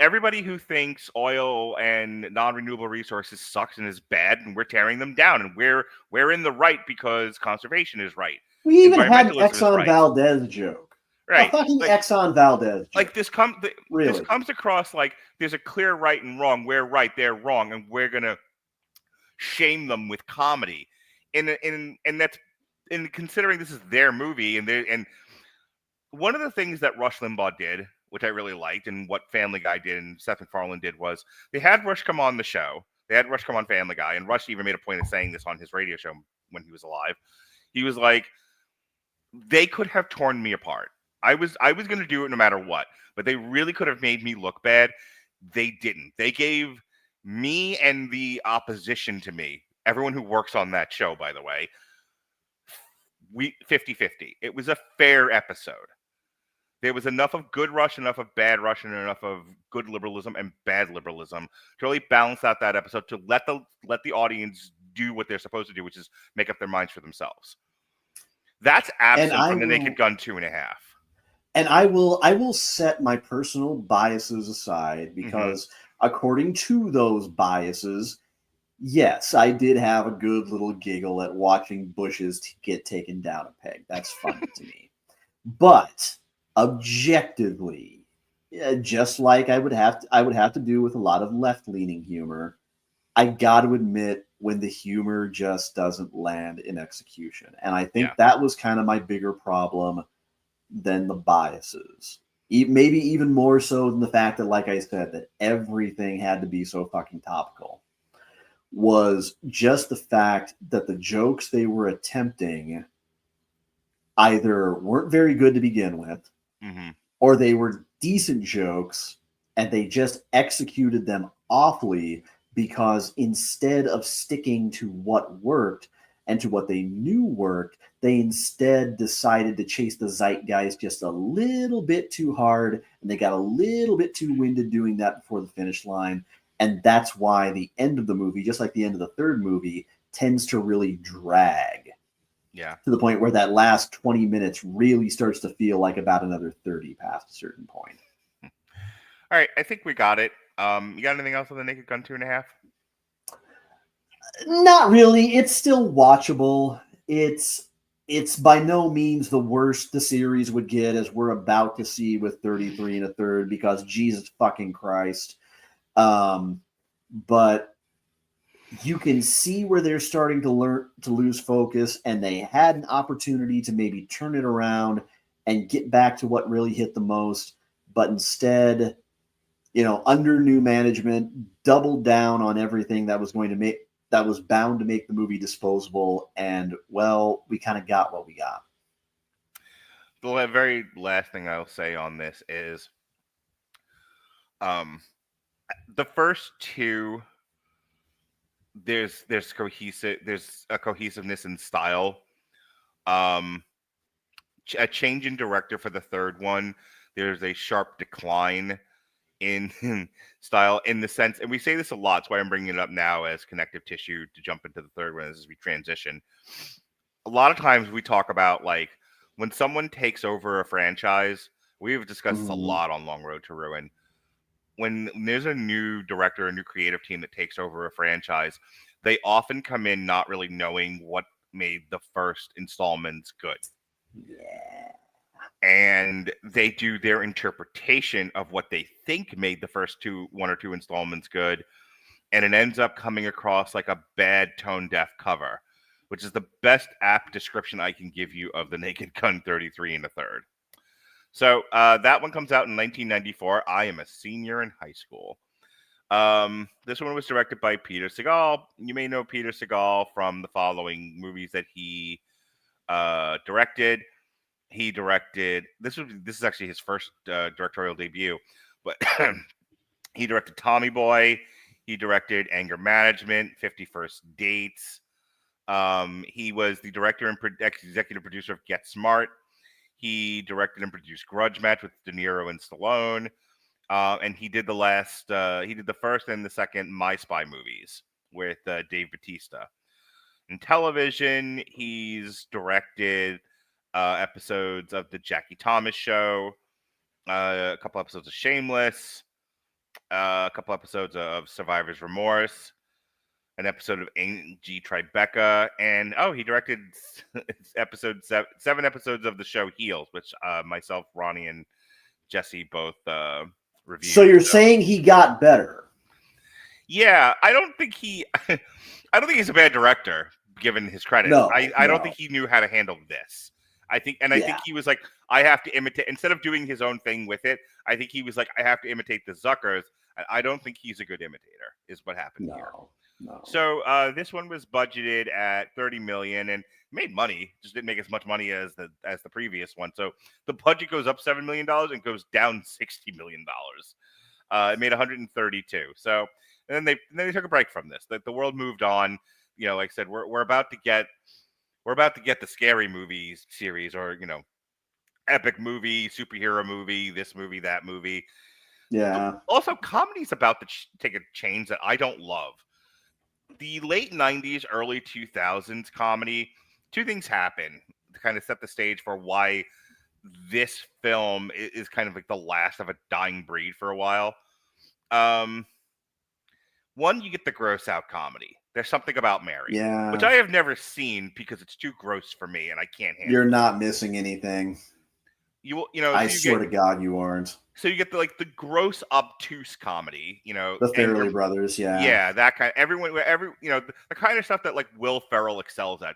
everybody who thinks oil and non-renewable resources sucks and is bad, and we're tearing them down, and we're in the right because conservation is right. We even had an Exxon Valdez joke. Right. A fucking Exxon Valdez joke. Like this comes across like there's a clear right and wrong. We're right, they're wrong, and we're gonna shame them with comedy. And that's, and considering this is their movie, and one of the things that Rush Limbaugh did, which I really liked, and what Family Guy did and Seth MacFarlane did, was they had Rush come on the show. They had Rush come on Family Guy, and Rush even made a point of saying this on his radio show when he was alive. He was like, they could have torn me apart. I was going to do it no matter what, but they really could have made me look bad. They didn't. They gave me and the opposition to me, everyone who works on that show, by the way, 50-50. It was a fair episode. There was enough of good Rush, enough of bad Rush, and enough of good liberalism and bad liberalism to really balance out that episode, to let the audience do what they're supposed to do, which is make up their minds for themselves. That's absent from the Naked Gun 2.5. And I will set my personal biases aside because according to those biases, yes, I did have a good little giggle at watching bushes get taken down a peg. That's funny to me. But objectively, just like I would have to do with a lot of left-leaning humor, I got to admit when the humor just doesn't land in execution. And I think that was kind of my bigger problem than the biases. Maybe even more so than the fact that, like I said, that everything had to be so fucking topical. Was just the fact that the jokes they were attempting either weren't very good to begin with, or they were decent jokes and they just executed them awfully because instead of sticking to what worked and to what they knew worked, they instead decided to chase the zeitgeist just a little bit too hard, and they got a little bit too winded doing that before the finish line. And that's why the end of the movie, just like the end of the third movie, tends to really drag. Yeah. To the point where that last 20 minutes really starts to feel like about another 30 past a certain point. All right. I think we got it. You got anything else on the Naked Gun 2.5? Not really. It's still watchable. It's by no means the worst the series would get, as we're about to see with 33 1/3, because Jesus fucking Christ. But you can see where they're starting to lose focus, and they had an opportunity to maybe turn it around and get back to what really hit the most. But instead, under new management, doubled down on everything that was bound to make the movie disposable. And well, we kind of got what we got. The very last thing I'll say on this is, the first two, there's a cohesiveness in style. A change in director for the third one. There's a sharp decline in style, in the sense, and we say this a lot, that's why I'm bringing it up now as connective tissue to jump into the third one as we transition. A lot of times we talk about, like, when someone takes over a franchise, we've discussed this a lot on Long Road to Ruin. When there's a new director, a new creative team that takes over a franchise, they often come in not really knowing what made the first installments good. Yeah. And they do their interpretation of what they think made the first one or two installments good, and it ends up coming across like a bad tone-deaf cover, which is the best apt description I can give you of the Naked Gun 33 1/3. So that one comes out in 1994. I am a senior in high school. This one was directed by Peter Segal. You may know Peter Segal from the following movies that he directed. He directed, this is actually his first directorial debut, but he directed Tommy Boy. He directed Anger Management, 51st Dates. He was the director and executive producer of Get Smart. He directed and produced Grudge Match with De Niro and Stallone. And he did the first and the second My Spy movies with Dave Bautista. In television, he's directed episodes of the Jackie Thomas Show, a couple episodes of Shameless, a couple episodes of Survivor's Remorse, an episode of A.G. Tribeca, and he directed seven episodes of the show Heels, which myself, Ronnie, and Jesse both reviewed. So you're saying he got better? Yeah, I don't think he's a bad director, given his credit. No, I don't think he knew how to handle this. I think he was like, I have to imitate, instead of doing his own thing with it. I think he was like, I have to imitate the Zuckers. And I don't think he's a good imitator, is what happened here. No. So this one was budgeted at $30 million and made money, just didn't make as much money as the previous one. So the budget goes up $7 million and goes down $60 million. It made 132. So and then they took a break from this. The world moved on. You know, like I said, we're about to get the scary movies series, or epic movie, superhero movie, this movie, that movie. Yeah. Also, comedy's about to take a change that I don't love. The late 90s, early 2000s comedy, two things happen to kind of set the stage for why this film is kind of like the last of a dying breed for a while. One, you get the gross out comedy. There's Something About Mary, which I have never seen because it's too gross for me and I can't handle it. You're not missing anything. I swear to God, you aren't. So you get the gross, obtuse comedy, the Farrelly brothers, yeah, that kind. The kind of stuff that like Will Ferrell excels at,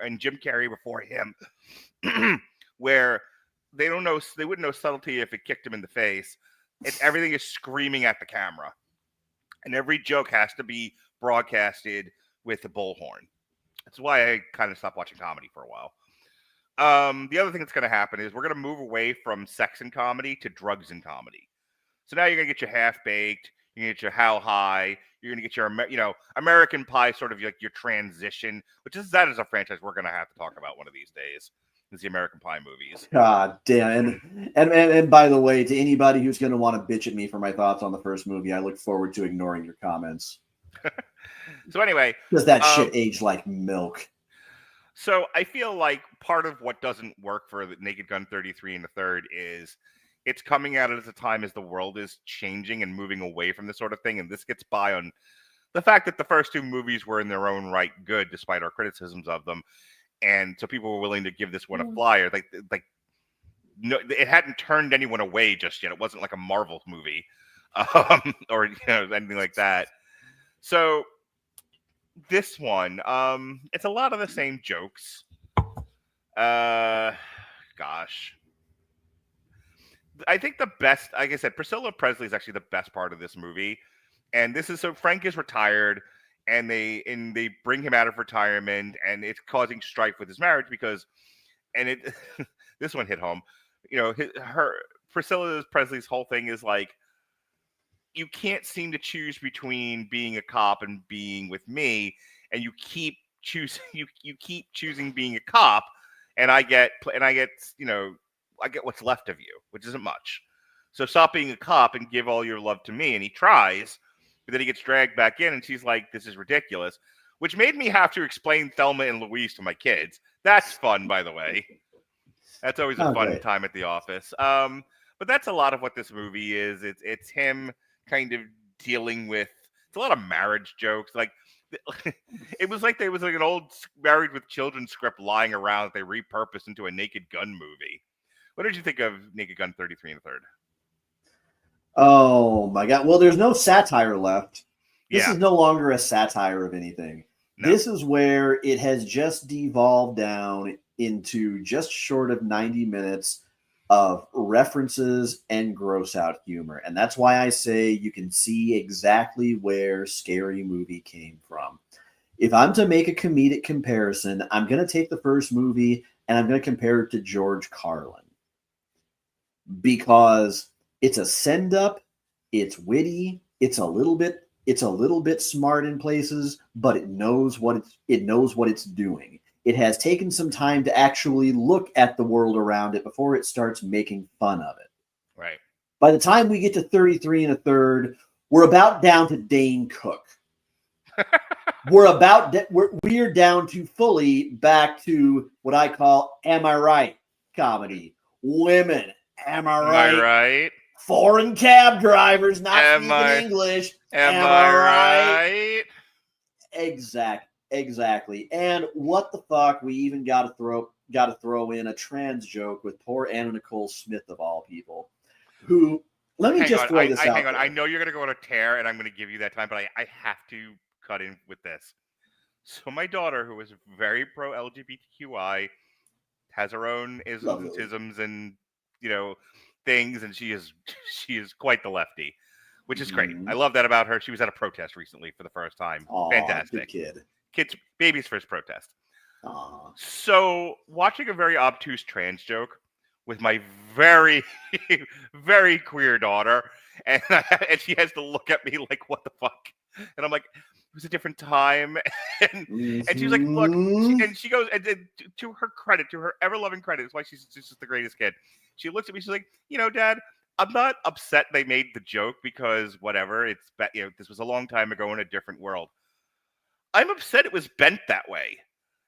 and Jim Carrey before him, where they wouldn't know subtlety if it kicked him in the face. Everything is screaming at the camera, and every joke has to be broadcasted with a bullhorn. That's why I kind of stopped watching comedy for a while. The other thing that's going to happen is we're going to move away from sex and comedy to drugs and comedy. So now you're going to get your Half Baked, you're going to get your How High, you're going to get your, American Pie, sort of like your transition, that is a franchise we're going to have to talk about one of these days. Is the American Pie movies. God damn. And by the way, to anybody who's going to want to bitch at me for my thoughts on the first movie, I look forward to ignoring your comments. So anyway. Because that shit aged like milk. So I feel like part of what doesn't work for the Naked Gun 33 and the third is it's coming out at a time as the world is changing and moving away from this sort of thing. And this gets by on the fact that the first two movies were in their own right good, despite our criticisms of them. And so people were willing to give this one a flyer. No, it hadn't turned anyone away just yet. It wasn't like a Marvel movie or anything like that. So this one, it's a lot of the same jokes. Gosh. I think the best, like I said, Priscilla Presley is actually the best part of this movie. And this is, so Frank is retired and they bring him out of retirement and it's causing strife with his marriage because, and it, this one hit home, Priscilla Presley's whole thing is like, you can't seem to choose between being a cop and being with me, and you keep choosing being a cop, and I get what's left of you, which isn't much. So stop being a cop and give all your love to me. And he tries, but then he gets dragged back in, and she's like, "This is ridiculous," which made me have to explain Thelma and Louise to my kids. That's fun, by the way. That's always a fun time at the office. But that's a lot of what this movie is. It's him kind of dealing with, it's a lot of marriage jokes. Like it was like there was like an old Married with Children script lying around that they repurposed into a Naked Gun movie. What did you think of Naked Gun 33 and a third? Oh my God. Well, there's no satire left. This is no longer a satire of anything. No. This is where it has just devolved down into just short of 90 minutes of references and gross out humor. And that's why I say you can see exactly where Scary Movie came from. If I'm to make a comedic comparison, I'm going to take the first movie and I'm going to compare it to George Carlin. Because it's a send up, it's witty, it's a little bit smart in places, but it knows what it's doing. It has taken some time to actually look at the world around it before it starts making fun of it. Right. By the time we get to 33 and a third, we're about down to Dane Cook. We're down to fully back to what I call "Am I Right?" comedy. Women, am I right? Am I right? Foreign cab drivers not speaking English. Am I right? Exactly. And what the fuck? We even got to throw in a trans joke with poor Anna Nicole Smith of all people. Who? Let me just throw this out. Hang on. I know you're going to go on a tear, and I'm going to give you that time, but I have to cut in with this. So my daughter, who is very pro LGBTQI, has her own isms and Lovely. tisms and things, and she is quite the lefty, which is great. I love that about her. She was at a protest recently for the first time. Aw, Fantastic. good kid. Baby's first protest. Aw. So watching a very obtuse trans joke with my very, very queer daughter, and she has to look at me like, what the fuck? And I'm like, it was a different time. And she's like, look, and she goes, and to her credit, to her ever-loving credit, it's why she's just the greatest kid. She looks at me, she's like, Dad, I'm not upset they made the joke because whatever, this was a long time ago in a different world. I'm upset it was bent that way.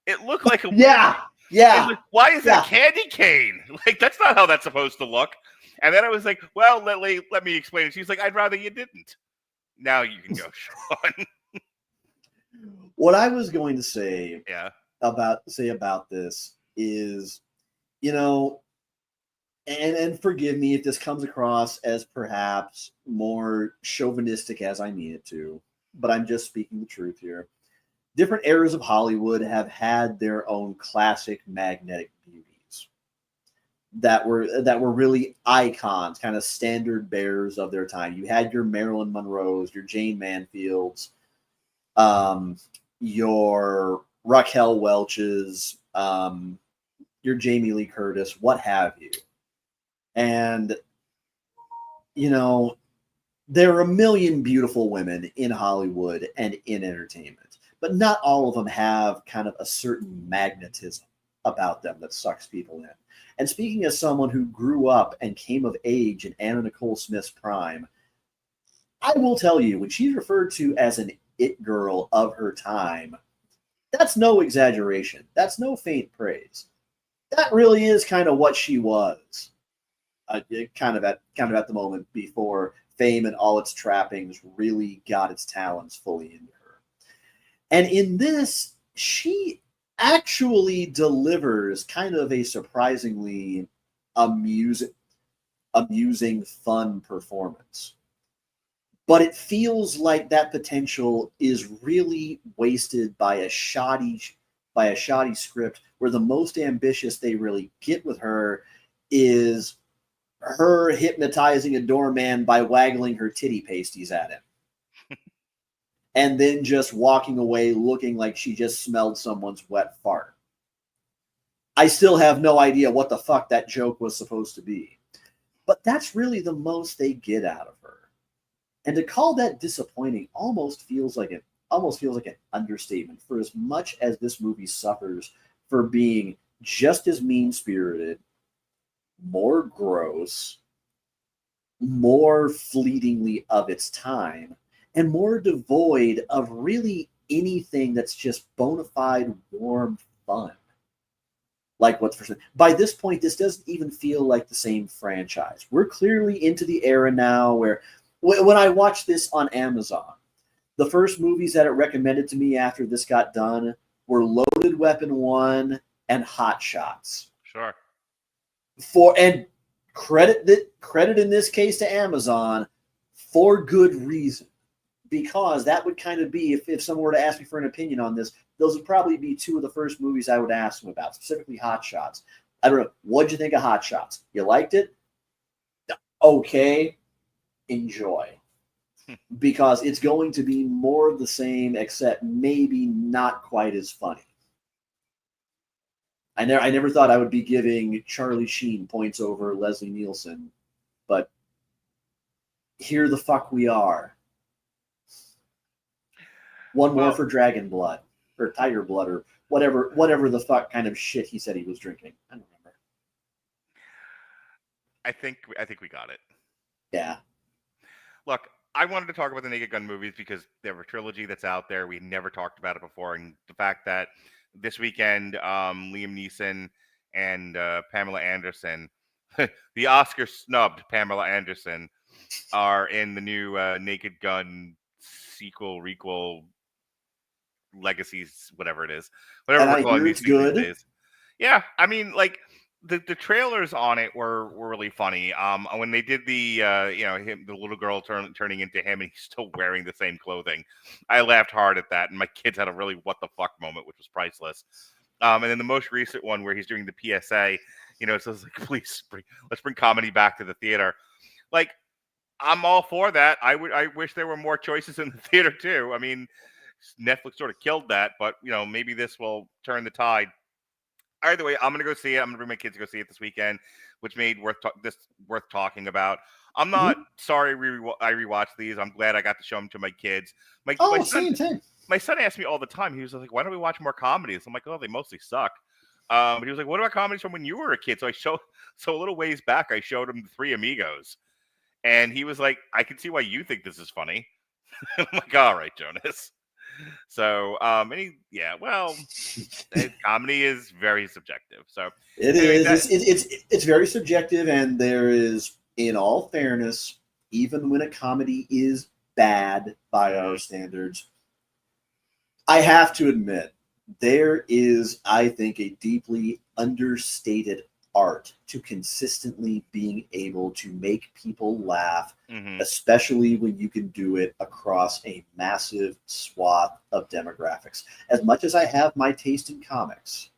It looked like a Yeah. like, why is it a candy cane? Like, that's not how that's supposed to look. And then I was like, well, let me explain it. She's like, I'd rather you didn't. Now you can go, Sean. What I was going to say about this is, and forgive me if this comes across as perhaps more chauvinistic as I mean it to, but I'm just speaking the truth here. Different eras of Hollywood have had their own classic magnetic beauties that were really icons, kind of standard bearers of their time. You had your Marilyn Monroes, your Jane Mansfields, your Raquel Welches, your Jamie Lee Curtis, what have you. And, there are a million beautiful women in Hollywood and in entertainment, but not all of them have kind of a certain magnetism about them that sucks people in. And speaking as someone who grew up and came of age in Anna Nicole Smith's prime, I will tell you, when she's referred to as an it girl of her time, that's no exaggeration. That's no faint praise. That really is kind of what she was. Kind of at the moment before fame and all its trappings really got its talons fully into her. And in this, she actually delivers kind of a surprisingly amusing, fun performance. But it feels like that potential is really wasted by a shoddy script where the most ambitious they really get with her is her hypnotizing a doorman by waggling her titty pasties at him. And then just walking away looking like she just smelled someone's wet fart. I still have no idea what the fuck that joke was supposed to be. But that's really the most they get out of her. And to call that disappointing almost feels like an understatement, for as much as this movie suffers for being just as mean-spirited, more gross, more fleetingly of its time, and more devoid of really anything that's just bona fide warm fun. Like what's for by this point, this doesn't even feel like the same franchise. We're clearly into the era now where when I watched this on Amazon, the first movies that it recommended to me after this got done were Loaded Weapon 1 and Hot Shots. Sure. And credit in this case to Amazon for good reason, because that would kind of be, if someone were to ask me for an opinion on this, those would probably be two of the first movies I would ask them about, specifically Hot Shots. I don't know, what'd you think of Hot Shots? You liked it? Okay, enjoy, because it's going to be more of the same, except maybe not quite as funny. I never thought I would be giving Charlie Sheen points over Leslie Nielsen, but here the fuck we are. One more for Dragon Blood or Tiger Blood or whatever the fuck kind of shit he said he was drinking. I don't remember. I think we got it. Yeah. Look, I wanted to talk about the Naked Gun movies because they have a trilogy that's out there. We never talked about it before, and the fact that this weekend, Liam Neeson and Pamela Anderson, the Oscar snubbed Pamela Anderson, are in the new Naked Gun sequel, requel, legacies, whatever it is, whatever we're calling these things these days. Yeah, I mean, like the trailers on it were really funny. When they did the the little girl turning into him and he's still wearing the same clothing, I laughed hard at that, and my kids had a really what the fuck moment, which was priceless. And then the most recent one where he's doing the PSA, it says like, please let's bring comedy back to the theater. Like, I'm all for that. I wish there were more choices in the theater too. I mean, Netflix sort of killed that, but maybe this will turn the tide. Either way, I'm gonna go see it. I'm gonna bring my kids to go see it this weekend, which made this worth talking about. I'm not sorry I rewatched these. I'm glad I got to show them to my kids. My son, same. My son asks me all the time. He was like, "Why don't we watch more comedies?" I'm like, "Oh, they mostly suck." But he was like, "What about comedies from when you were a kid?" So a little ways back, I showed him the Three Amigos, and he was like, "I can see why you think this is funny." I'm like, "All right, Jonas." So, comedy is very subjective. So It is. It's very subjective, and there is, in all fairness, even when a comedy is bad by our standards, I have to admit there is, I think, a deeply understated art to consistently being able to make people laugh, especially when you can do it across a massive swath of demographics. As much as I have my taste in comics,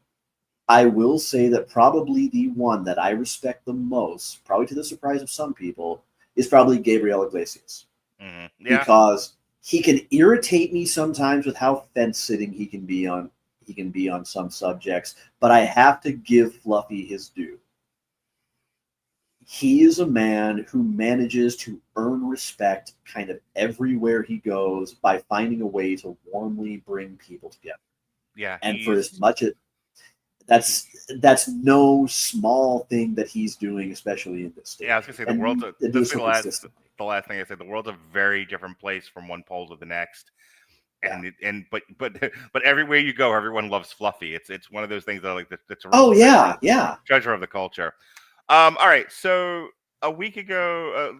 I will say that probably the one that I respect the most, probably to the surprise of some people, is probably Gabriel Iglesias. Yeah. Because he can irritate me sometimes with how fence-sitting he can be on some subjects, but I have to give Fluffy his due. He is a man who manages to earn respect kind of everywhere he goes by finding a way to warmly bring people together. Yeah. And for as much as that's no small thing that he's doing, especially in this state. Yeah, I was gonna say the world's the last thing I said. The world's a very different place from one pole to the next. But everywhere you go, everyone loves Fluffy. It's one of those things that that's a treasure of the culture. All right, so a week ago,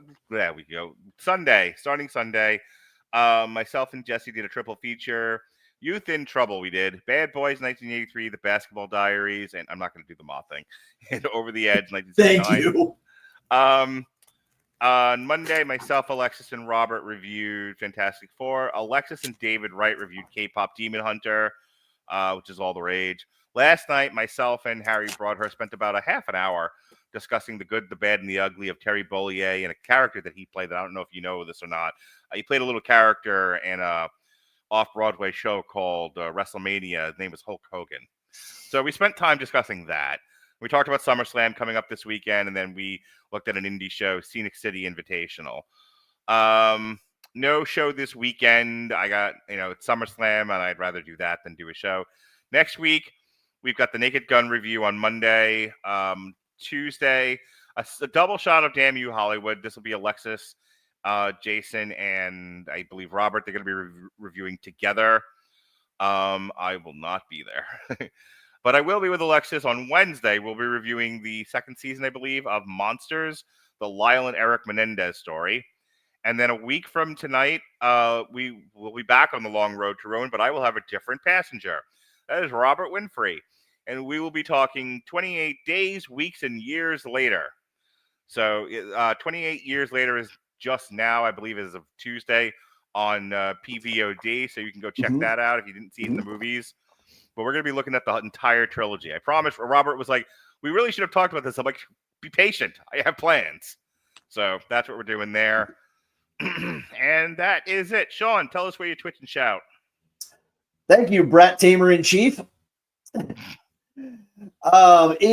starting Sunday, myself and Jesse did a triple feature. Youth in Trouble, we did. Bad Boys, 1983, The Basketball Diaries, and I'm not going to do the Moth thing. And Over the Edge, 1979. Thank you. On Monday, myself, Alexis, and Robert reviewed Fantastic Four. Alexis and David Wright reviewed K-Pop Demon Hunter, which is all the rage. Last night, myself and Harry Broadhurst spent about a half an hour discussing the good, the bad, and the ugly of Terry Bollier and a character that he played that I don't know if you know this or not. He played a little character in a off-Broadway show called WrestleMania. His name was Hulk Hogan. So we spent time discussing that. We talked about SummerSlam coming up this weekend, and then we looked at an indie show, Scenic City Invitational. No show this weekend. I got, it's SummerSlam, and I'd rather do that than do a show. Next week, we've got the Naked Gun review on Monday. Tuesday, a double shot of Damn You Hollywood. This will be Alexis, Jason, and I believe Robert. They're going to be reviewing together. I will not be there. But I will be with Alexis on Wednesday. We'll be reviewing the second season, I believe, of Monsters, the Lyle and Eric Menendez story. And then a week from tonight, we will be back on the long road to ruin, but I will have a different passenger. That is Robert Winfrey. And we will be talking 28 days, weeks, and years later. So 28 years later is just now, I believe, as of Tuesday on PVOD. So you can go check that out if you didn't see it in the movies. But we're going to be looking at the entire trilogy. I promise. Robert was like, we really should have talked about this. I'm like, be patient. I have plans. So that's what we're doing there. And that is it. Sean, tell us where you twitch and shout. Thank you, Brat Tamer in Chief. It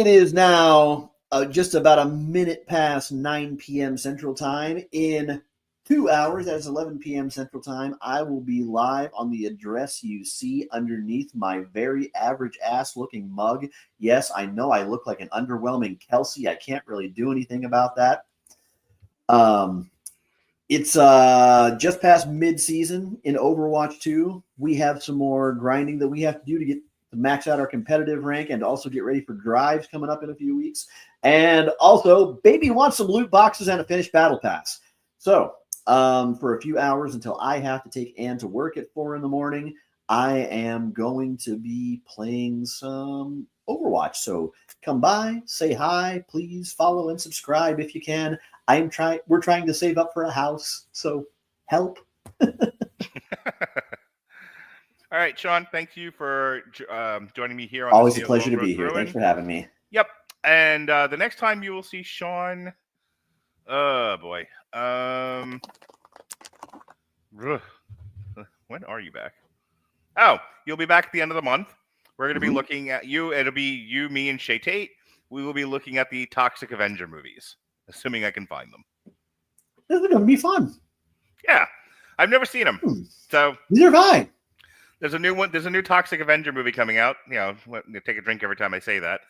is now just about a minute past 9 p.m. Central Time. In 2 hours, that's 11 p.m. Central Time, I will be live on the address you see underneath my very average ass looking mug. Yes, I know I look like an underwhelming Kelsey. I can't really do anything about that. It's just past mid-season in Overwatch 2. We have some more grinding that we have to do to max out our competitive rank and also get ready for drives coming up in a few weeks. And also, baby wants some loot boxes and a finished battle pass. So, for a few hours until I have to take Ann to work at 4 in the morning, I am going to be playing some Overwatch. So come by, say hi, please follow and subscribe if you can. We're trying to save up for a house, so help. All right, Sean, thank you for joining me here on Always this a pleasure to Long Road be here. Ruin. Thanks for having me. Yep. And the next time you will see Sean, oh boy, when are you back? Oh, you'll be back at the end of the month. We're going to be looking at you. It'll be you, me, and Shay Tate. We will be looking at the Toxic Avenger movies, assuming I can find them. This is going to be fun. Yeah, I've never seen them, so these are fine. There's a new one. There's a new Toxic Avenger movie coming out. You know, take a drink every time I say that.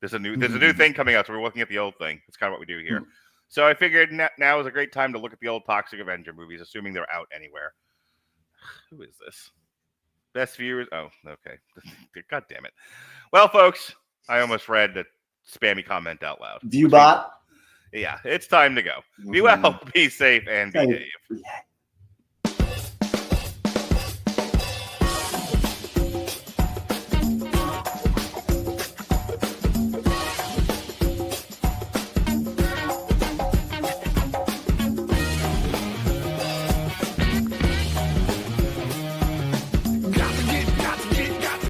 There's a new thing coming out, so we're looking at the old thing. That's kind of what we do here. So I figured now is a great time to look at the old Toxic Avenger movies, assuming they're out anywhere. Who is this? Best viewers. Oh, okay. God damn it. Well, folks, I almost read the spammy comment out loud. Viewbot. Yeah, it's time to go. Be well, be safe, and behave.